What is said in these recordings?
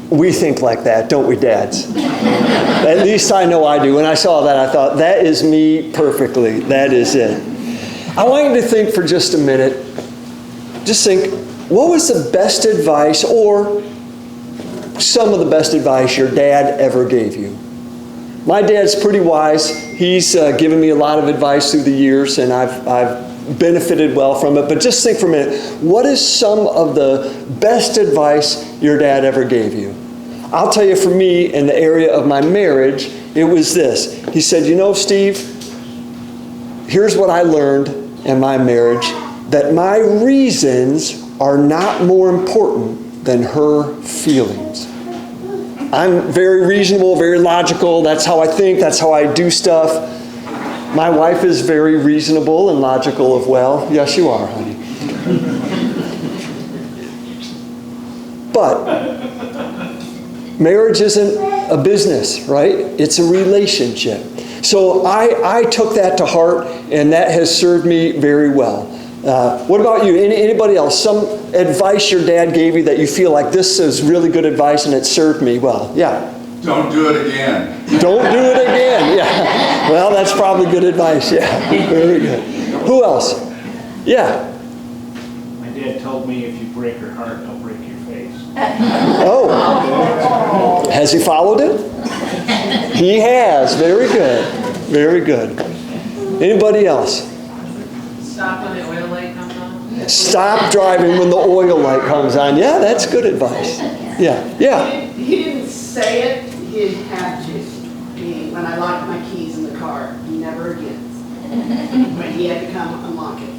We think like that, don't we, dads? At least I know I do. When I saw that, I thought, that is me perfectly. That is it. I want you to think for just a minute. Just think, what was the best advice or some of the best advice your dad ever gave you? My dad's pretty wise. He's given me a lot of advice through the years, and I've benefited well from it. But just think for a minute, what is some of the best advice your dad ever gave you? I'll tell you, for me, in the area of my marriage, it was this. He said, you know, Steve, here's what I learned in my marriage, that my reasons are not more important than her feelings. I'm very reasonable, very logical. That's how I think. That's how I do stuff. My wife is very reasonable and logical as well. Yes, you are, honey. But marriage isn't a business, right? It's a relationship. So I took that to heart, and that has served me very well. What about you? Anybody else? Some advice your dad gave you that you feel like this is really good advice and it served me well? Yeah. Don't do it again. Don't do it again. Yeah. Well, that's probably good advice. Yeah. Very good. Who else? Yeah. My dad told me if you break her heart, don't break your face. Oh. Has he followed it? He has. Very good. Very good. Anybody else? Stop when the oil light comes on. Stop driving when the oil light comes on. Yeah, that's good advice. Yeah. Yeah. He didn't say it. He had to. When I locked my keys in the car, never again. When he had to come unlock it,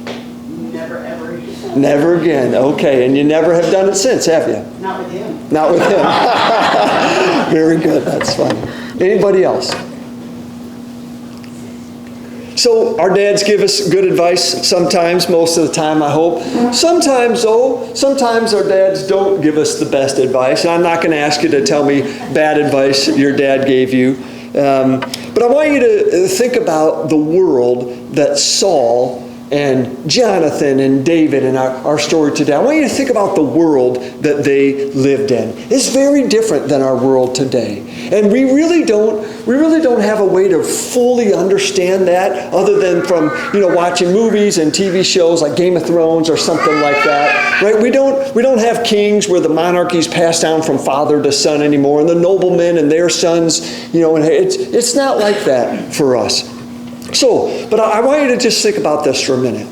never ever again. Never again. Okay, and you never have done it since, have you? Not with him. Not with him. Very good. That's funny. Anybody else? So our dads give us good advice sometimes, most of the time, I hope. Sometimes our dads don't give us the best advice. And I'm not going to ask you to tell me bad advice your dad gave you. But I want you to think about the world that Saul and Jonathan and David in our story today. I want you to think about the world that they lived in. It's very different than our world today. And we really don't have a way to fully understand that other than from, watching movies and TV shows like Game of Thrones or something like that. Right? We don't have kings where the monarchy's passed down from father to son anymore, and the noblemen and their sons, and it's not like that for us. So, but I want you to just think about this for a minute.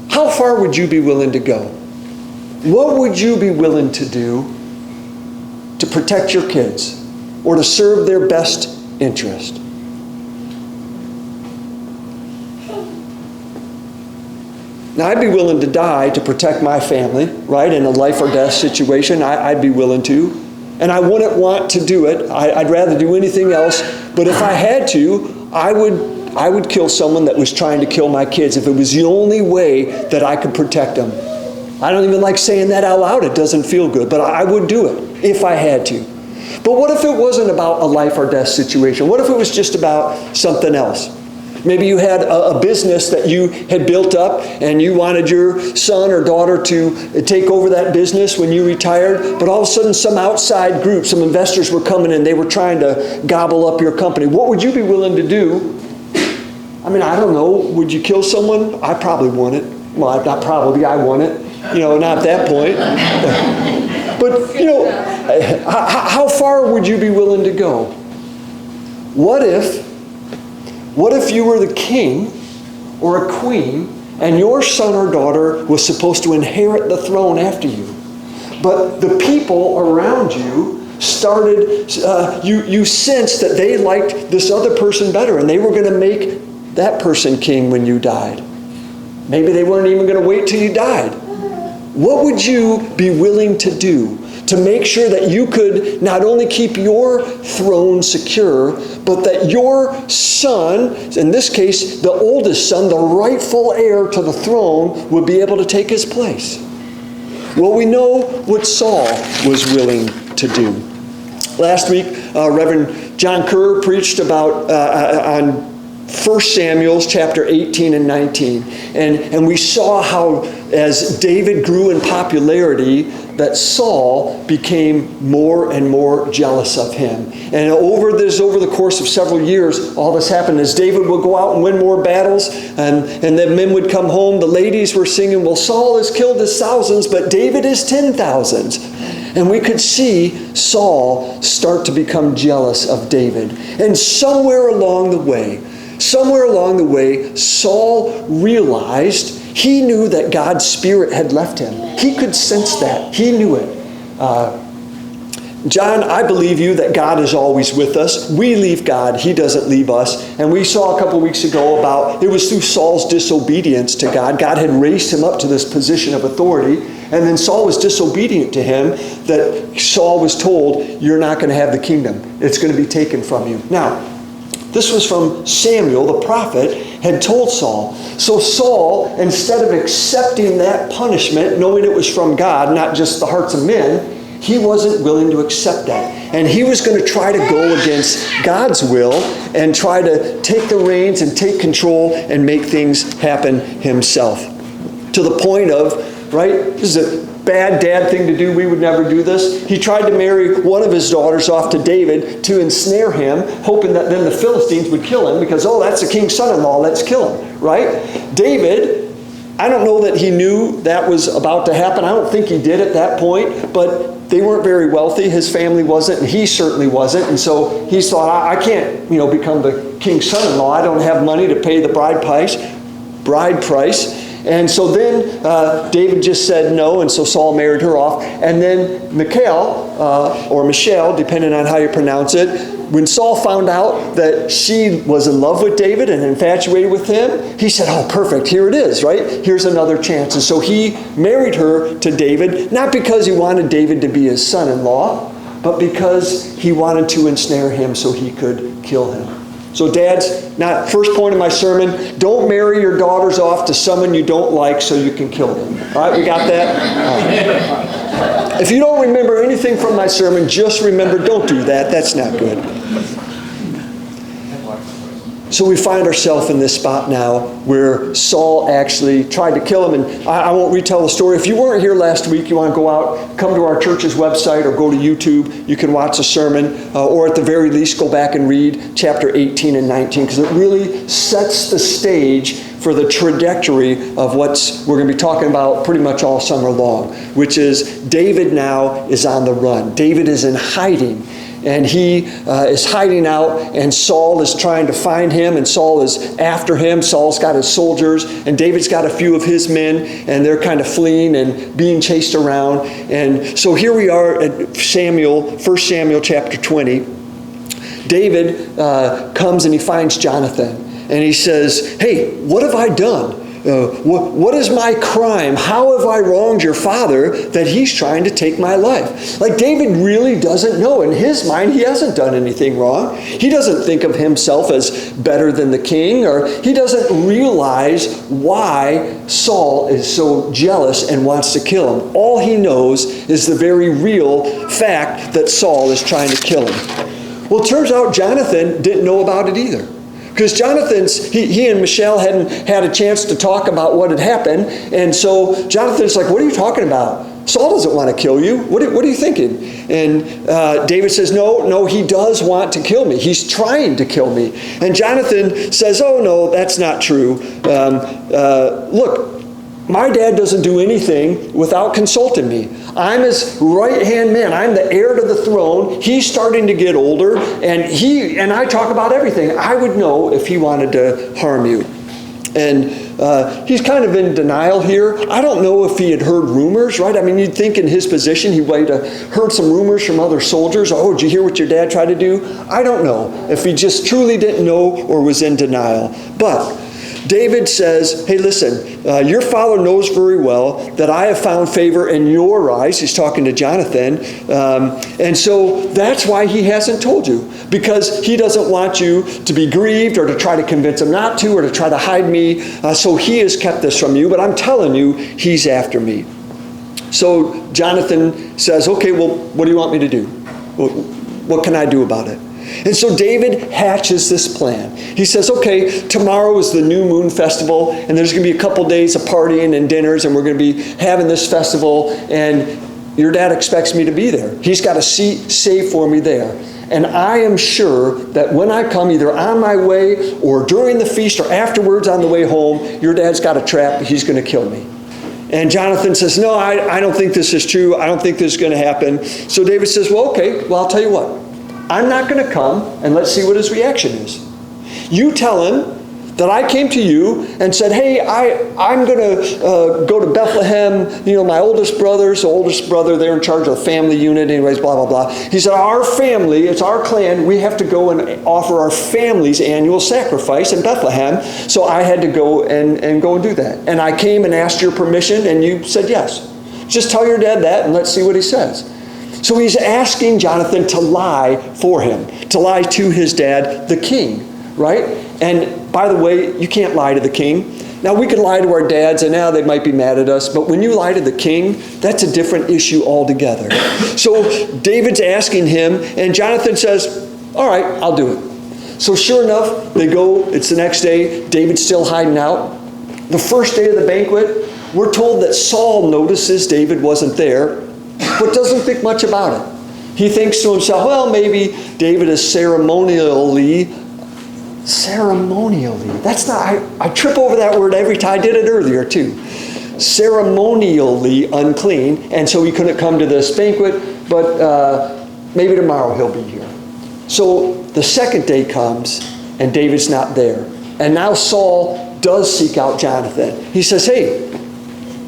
How far would you be willing to go? What would you be willing to do to protect your kids or to serve their best interest? Now, I'd be willing to die to protect my family, right? In a life or death situation, I'd be willing to. And I wouldn't want to do it. I'd rather do anything else. But if I had to, I would kill someone that was trying to kill my kids if it was the only way that I could protect them. I don't even like saying that out loud. It doesn't feel good. But I would do it if I had to. But what if it wasn't about a life or death situation? What if it was just about something else? Maybe you had a business that you had built up and you wanted your son or daughter to take over that business when you retired, but all of a sudden some outside group, some investors were coming in, they were trying to gobble up your company. What would you be willing to do? I mean, I don't know. Would you kill someone? I probably want it. Well, not probably, I want it. Not at that point. But, how far would you be willing to go? What if you were the king or a queen and your son or daughter was supposed to inherit the throne after you? But the people around you started, you sensed that they liked this other person better and they were going to make that person king when you died. Maybe they weren't even going to wait till you died. What would you be willing to do to make sure that you could not only keep your throne secure, but that your son, in this case, the oldest son, the rightful heir to the throne, would be able to take his place? Well, we know what Saul was willing to do. Last week, Reverend John Kerr preached about on 1 Samuel chapter 18 and 19. And we saw how as David grew in popularity, that Saul became more and more jealous of him. And over the course of several years, all this happened. As David would go out and win more battles, and then men would come home, the ladies were singing, well, Saul has killed his thousands, but David is 10,000s. And we could see Saul start to become jealous of David. And somewhere along the way, Saul realized, he knew that God's Spirit had left him. He could sense that. He knew it. John, I believe you that God is always with us. We leave God. He doesn't leave us. And we saw a couple weeks ago about, it was through Saul's disobedience to God. God had raised him up to this position of authority. And then Saul was disobedient to him, that Saul was told, you're not going to have the kingdom. It's going to be taken from you. Now, this was from Samuel, the prophet, had told Saul. So Saul, instead of accepting that punishment, knowing it was from God, not just the hearts of men, he wasn't willing to accept that. And he was going to try to go against God's will and try to take the reins and take control and make things happen himself. To the point of, right, this is a bad dad thing to do. We would never do this. He tried to marry one of his daughters off to David to ensnare him, hoping that then the Philistines would kill him because, oh, that's the king's son-in-law, let's kill him, right? David, I don't know that he knew that was about to happen. I don't think he did at that point, but they weren't very wealthy. His family wasn't, and he certainly wasn't. And so he thought, I can't, become the king's son-in-law. I don't have money to pay the bride price. And so then David just said no, and so Saul married her off. And then or Michelle, depending on how you pronounce it, when Saul found out that she was in love with David and infatuated with him, he said, oh, perfect, here it is, right? Here's another chance. And so he married her to David, not because he wanted David to be his son-in-law, but because he wanted to ensnare him so he could kill him. So dads, first point of my sermon, don't marry your daughters off to someone you don't like so you can kill them. All right, we got that? If you don't remember anything from my sermon, just remember, don't do that. That's not good. So we find ourselves in this spot now where Saul actually tried to kill him. And I won't retell the story. If you weren't here last week, you want to go out, come to our church's website or go to YouTube. You can watch a sermon or at the very least go back and read chapter 18 and 19 because it really sets the stage for the trajectory of what we're going to be talking about pretty much all summer long, which is David now is on the run. David is in hiding. And he is hiding out, and Saul is trying to find him, and Saul is after him. Saul's got his soldiers, and David's got a few of his men, and they're kind of fleeing and being chased around. And so here we are at 1 Samuel chapter 20. David comes and he finds Jonathan, and he says, hey, what have I done? What is my crime? How have I wronged your father that he's trying to take my life? Like David really doesn't know. In his mind, he hasn't done anything wrong. He doesn't think of himself as better than the king, or he doesn't realize why Saul is so jealous and wants to kill him. All he knows is the very real fact that Saul is trying to kill him. Well, it turns out Jonathan didn't know about it either. Because he and Michelle hadn't had a chance to talk about what had happened. And so Jonathan's like, what are you talking about? Saul doesn't want to kill you. What are you thinking? And David says, no, he does want to kill me. He's trying to kill me. And Jonathan says, oh, no, that's not true. Look, my dad doesn't do anything without consulting me. I'm his right-hand man. I'm the heir to the throne. He's starting to get older, and I talk about everything. I would know if he wanted to harm you. And he's kind of in denial here. I don't know if he had heard rumors, right? I mean, you'd think in his position he might have heard some rumors from other soldiers. Oh, did you hear what your dad tried to do? I don't know if he just truly didn't know or was in denial. But David says, hey, listen, your father knows very well that I have found favor in your eyes. He's talking to Jonathan. And so that's why he hasn't told you. Because he doesn't want you to be grieved or to try to convince him not to or to try to hide me. So he has kept this from you. But I'm telling you, he's after me. So Jonathan says, okay, well, what do you want me to do? What can I do about it? And so David hatches this plan. He says, okay, tomorrow is the new moon festival, and there's going to be a couple days of partying and dinners, and we're going to be having this festival. And your dad expects me to be there. He's got a seat saved for me there. And I am sure that when I come, either on my way or during the feast or afterwards on the way home, your dad's got a trap. He's going to kill me. And Jonathan says, no, I don't think this is true. I don't think this is going to happen. So David says, well, okay, well, I'll tell you what. I'm not going to come, and let's see what his reaction is. You tell him that I came to you and said, hey, I'm going to go to Bethlehem. You know, my oldest brother, they're in charge of the family unit anyways, blah, blah, blah. He said, our family, it's our clan, we have to go and offer our family's annual sacrifice in Bethlehem. So I had to go and go and do that. And I came and asked your permission, and you said yes. Just tell your dad that, and let's see what he says. So he's asking Jonathan to lie for him, to lie to his dad, the king, right? And by the way, you can't lie to the king. Now, we can lie to our dads, and now they might be mad at us, but when you lie to the king, that's a different issue altogether. So David's asking him, and Jonathan says, all right, I'll do it. So sure enough, they go, it's the next day, David's still hiding out. The first day of the banquet, we're told that Saul notices David wasn't there, but doesn't think much about it. He thinks to himself, well, maybe David is ceremonially, that's not, I trip over that word every time. I did it earlier too. Ceremonially unclean, and so he couldn't come to this banquet, but maybe tomorrow he'll be here. So the second day comes, and David's not there. And now Saul does seek out Jonathan. He says, hey,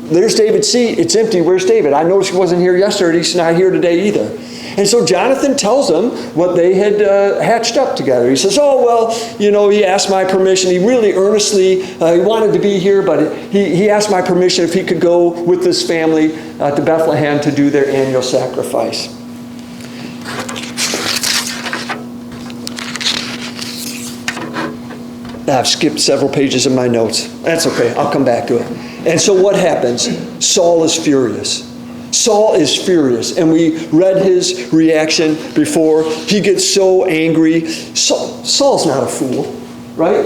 there's David's seat. It's empty. Where's David? I noticed he wasn't here yesterday. He's not here today either. And so Jonathan tells him what they had hatched up together. He says, oh, well, you know, he asked my permission. He really earnestly, he wanted to be here, but he asked my permission if he could go with his family to Bethlehem to do their annual sacrifice. I've skipped several pages of my notes. That's okay. I'll come back to it. And so what happens? Saul is furious. Saul is furious. And we read his reaction before. He gets so angry. Saul's not a fool, right?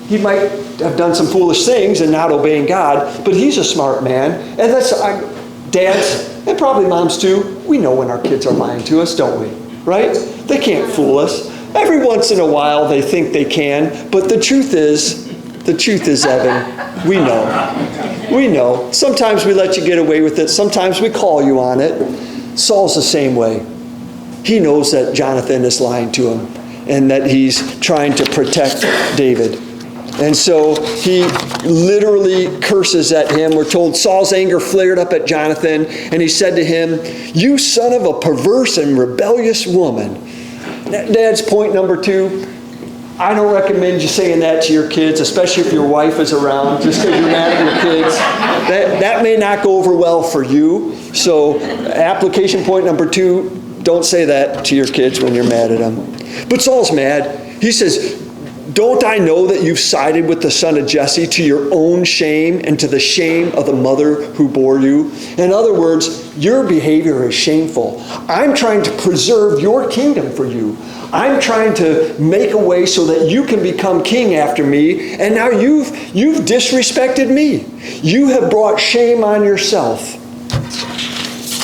He might have done some foolish things and not obeying God, but he's a smart man. And that's, dads, and probably moms too, we know when our kids are lying to us, don't we? Right? They can't fool us. Every once in a while they think they can, but the truth is, Evan, we know. We know. Sometimes we let you get away with it. Sometimes we call you on it. Saul's the same way. He knows that Jonathan is lying to him and that he's trying to protect David. And so he literally curses at him. We're told Saul's anger flared up at Jonathan, and he said to him, you son of a perverse and rebellious woman. Dad's point number 2, I don't recommend you saying that to your kids, especially if your wife is around, just because you're mad at your kids. That may not go over well for you. So application point number 2, don't say that to your kids when you're mad at them. But Saul's mad. He says, don't I know that you've sided with the son of Jesse to your own shame and to the shame of the mother who bore you? In other words, your behavior is shameful. I'm trying to preserve your kingdom for you. I'm trying to make a way so that you can become king after me, and now you've disrespected me. You have brought shame on yourself.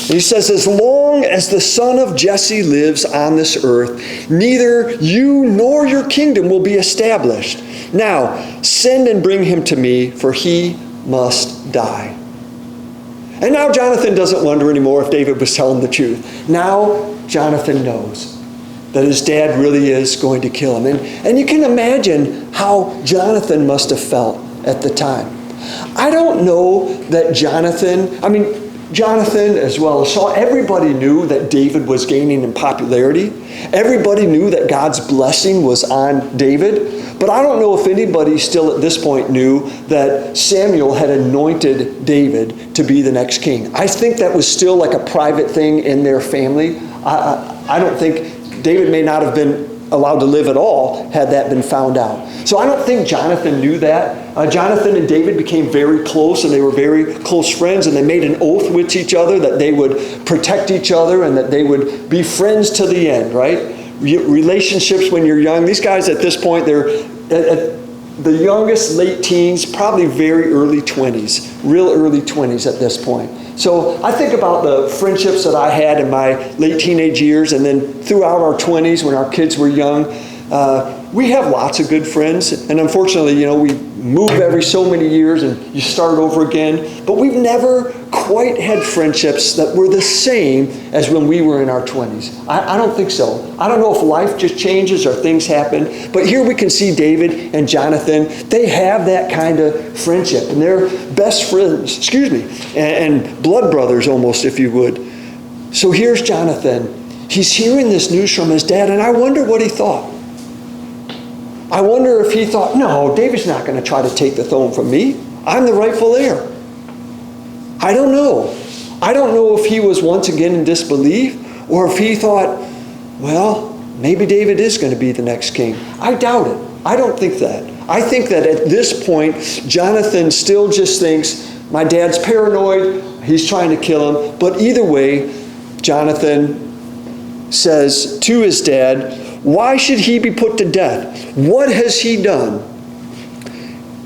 He says, as long as the son of Jesse lives on this earth, neither you nor your kingdom will be established. Now, send and bring him to me, for he must die. And now Jonathan doesn't wonder anymore if David was telling the truth. Now Jonathan knows that his dad really is going to kill him. And you can imagine how Jonathan must have felt at the time. I don't know that Jonathan as well as Saul, everybody knew that David was gaining in popularity. Everybody knew that God's blessing was on David. But I don't know if anybody still at this point knew that Samuel had anointed David to be the next king. I think that was still like a private thing in their family. I don't think David may not have been allowed to live at all had that been found out. So I don't think Jonathan knew that. Jonathan and David became very close, and they were very close friends, and they made an oath with each other that they would protect each other and that they would be friends to the end, right? Relationships when you're young, these guys at this point, the youngest, late teens, probably very early 20s, real early 20s at this point. So I think about the friendships that I had in my late teenage years and then throughout our 20s when our kids were young. We have lots of good friends, and unfortunately, we move every so many years and you start over again, but we've never quite had friendships that were the same as when we were in our 20s. I don't think so. I don't know if life just changes or things happen, but here we can see David and Jonathan. They have that kind of friendship, and they're best friends, and blood brothers almost, if you would. So here's Jonathan. He's hearing this news from his dad, and I wonder what he thought. I wonder if he thought, no, David's not going to try to take the throne from me. I'm the rightful heir. I don't know. I don't know if he was once again in disbelief or if he thought, well, maybe David is going to be the next king. I doubt it. I don't think that. I think that at this point, Jonathan still just thinks, my dad's paranoid, he's trying to kill him. But either way, Jonathan says to his dad, why should he be put to death? What has he done?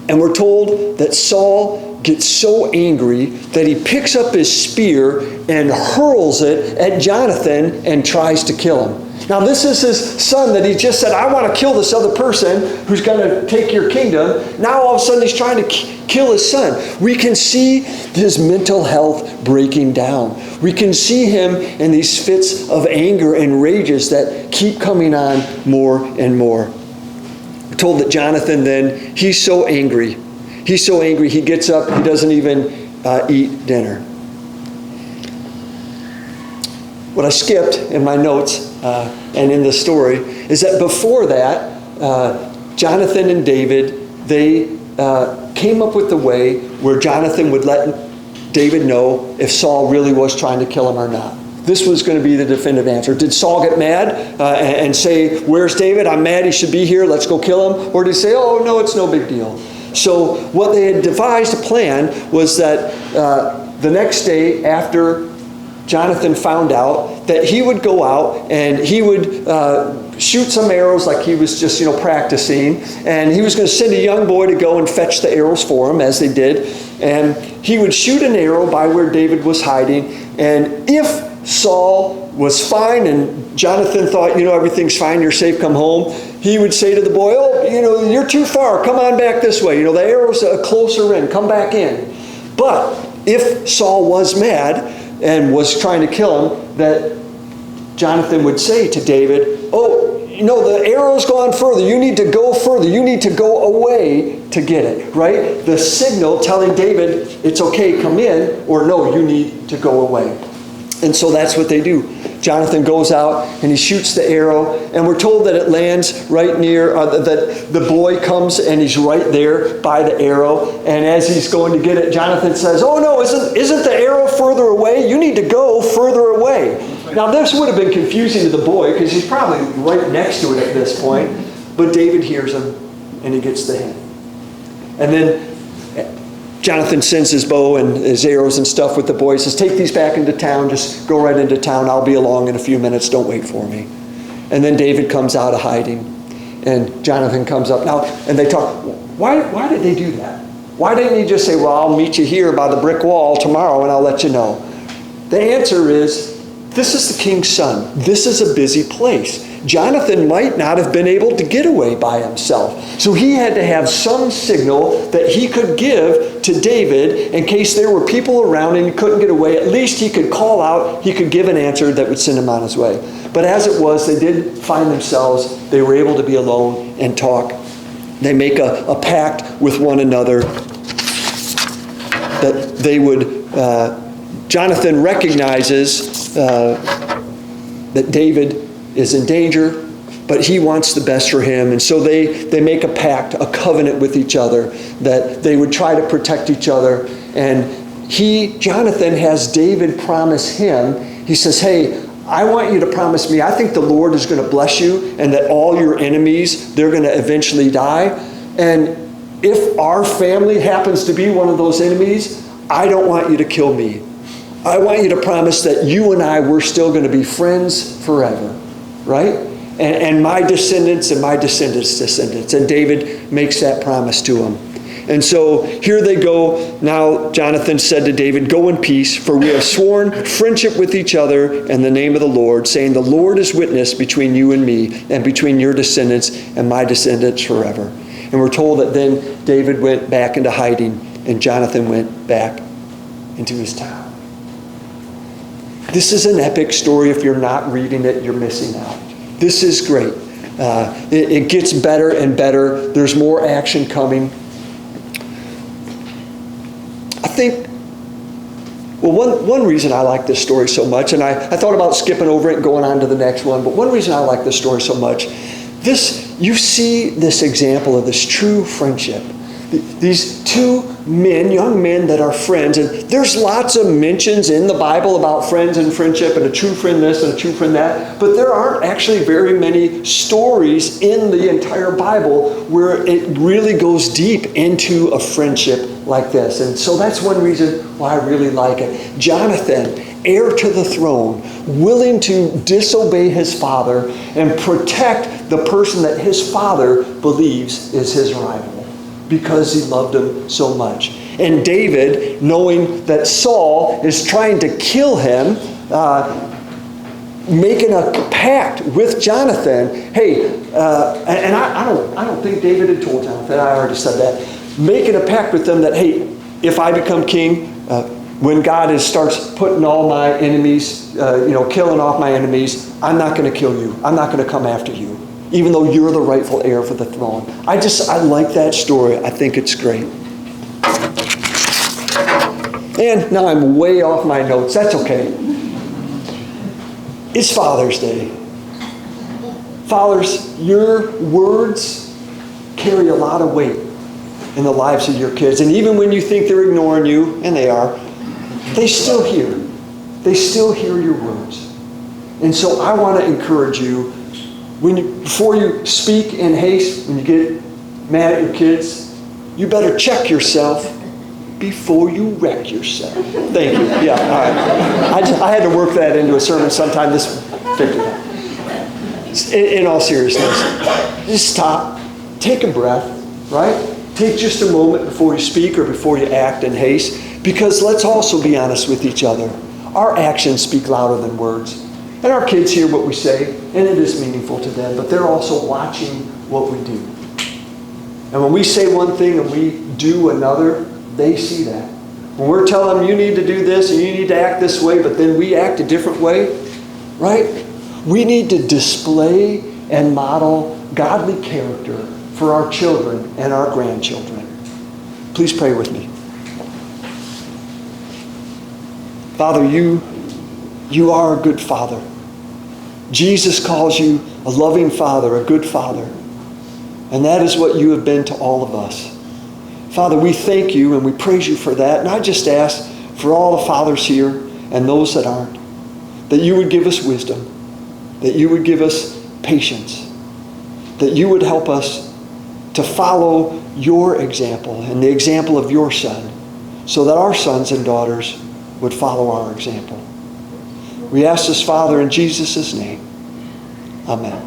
And we're told that Saul gets so angry that he picks up his spear and hurls it at Jonathan and tries to kill him. Now this is his son that he just said, I want to kill this other person who's going to take your kingdom. Now all of a sudden he's trying to kill his son. We can see his mental health breaking down. We can see him in these fits of anger and rages that keep coming on more and more. We're told that Jonathan then, he's so angry. He's so angry he gets up, he doesn't even eat dinner. What I skipped in my notes and in the story is that before that, Jonathan and David, they came up with the way where Jonathan would let David know if Saul really was trying to kill him or not. This was going to be the definitive answer. Did Saul get mad and say, where's David? I'm mad, he should be here, let's go kill him. Or did he say, oh no, it's no big deal. So what they had devised a plan was that the next day after Jonathan found out, that he would go out and he would shoot some arrows like he was just practicing, and he was going to send a young boy to go and fetch the arrows for him, as they did, and he would shoot an arrow by where David was hiding, and if Saul was fine and Jonathan thought, everything's fine, you're safe, come home, he would say to the boy, oh, you're too far, come on back this way, the arrow's closer in, come back in. But if Saul was mad and was trying to kill him, that Jonathan would say to David, oh, the arrow's gone further. You need to go further. You need to go away to get it, right? The signal telling David, it's okay, come in, or no, you need to go away. And so that's what they do. Jonathan goes out and he shoots the arrow, and we're told that it lands right near, that the boy comes and he's right there by the arrow, and as he's going to get it, Jonathan says, oh no, isn't the arrow further away? You need to go further away. Now this would have been confusing to the boy because he's probably right next to it at this point, but David hears him and he gets the hint. And then Jonathan sends his bow and his arrows and stuff with the boy. He says, take these back into town. Just go right into town. I'll be along in a few minutes. Don't wait for me. And then David comes out of hiding. And Jonathan comes up. Now, and they talk, why did they do that? Why didn't he just say, well, I'll meet you here by the brick wall tomorrow and I'll let you know? The answer is, this is the king's son. This is a busy place. Jonathan might not have been able to get away by himself. So he had to have some signal that he could give to David in case there were people around and he couldn't get away. At least he could call out, he could give an answer that would send him on his way. But as it was, they did find themselves, they were able to be alone and talk. They make a pact with one another that they would, Jonathan recognizes that David is in danger, but he wants the best for him. And so they make a pact, a covenant with each other, that they would try to protect each other. And Jonathan has David promise him, he says, hey, I want you to promise me, I think the Lord is going to bless you and that all your enemies, they're going to eventually die. And if our family happens to be one of those enemies, I don't want you to kill me. I want you to promise that you and I, we're still going to be friends forever. Right? and my descendants and my descendants' descendants. And David makes that promise to him. And so here they go. Now Jonathan said to David, "Go in peace, for we have sworn friendship with each other in the name of the Lord, saying, the Lord is witness between you and me, and between your descendants and my descendants forever." And we're told that then David went back into hiding, and Jonathan went back into his town. This is an epic story. If you're not reading it, you're missing out. This is great. It gets better and better. There's more action coming. I think, well, one reason I like this story so much, and I thought about skipping over it and going on to the next one, but one reason I like this story so much, you see this example of this true friendship. These two men, young men that are friends, and there's lots of mentions in the Bible about friends and friendship and a true friend this and a true friend that, but there aren't actually very many stories in the entire Bible where it really goes deep into a friendship like this. And so that's one reason why I really like it. Jonathan, heir to the throne, willing to disobey his father and protect the person that his father believes is his rival, because he loved him so much. And David, knowing that Saul is trying to kill him, making a pact with Jonathan. Hey, and I don't think David had told Jonathan. I already said that. Making a pact with them that, hey, if I become king, when God starts putting all my enemies, killing off my enemies, I'm not going to kill you. I'm not going to come after you, even though you're the rightful heir for the throne. I like that story. I think it's great. And now I'm way off my notes. That's okay. It's Father's Day. Fathers, your words carry a lot of weight in the lives of your kids. And even when you think they're ignoring you, and they are, they still hear. They still hear your words. And so I want to encourage you, before you speak in haste, when you get mad at your kids, you better check yourself before you wreck yourself. Thank you. Yeah, all right. I had to work that into a sermon sometime this 50. In all seriousness, just stop, take a breath, right? Take just a moment before you speak or before you act in haste, because let's also be honest with each other. Our actions speak louder than words. And our kids hear what we say, and it is meaningful to them, but they're also watching what we do. And when we say one thing and we do another, they see that. When we're telling them you need to do this and you need to act this way, but then we act a different way, right? We need to display and model godly character for our children and our grandchildren. Please pray with me. Father, you are a good Father. Jesus calls you a loving Father, a good Father. And that is what you have been to all of us. Father, we thank you and we praise you for that. And I just ask for all the fathers here and those that aren't, that you would give us wisdom, that you would give us patience, that you would help us to follow your example and the example of your Son, so that our sons and daughters would follow our example. We ask this, Father, in Jesus' name. Amen.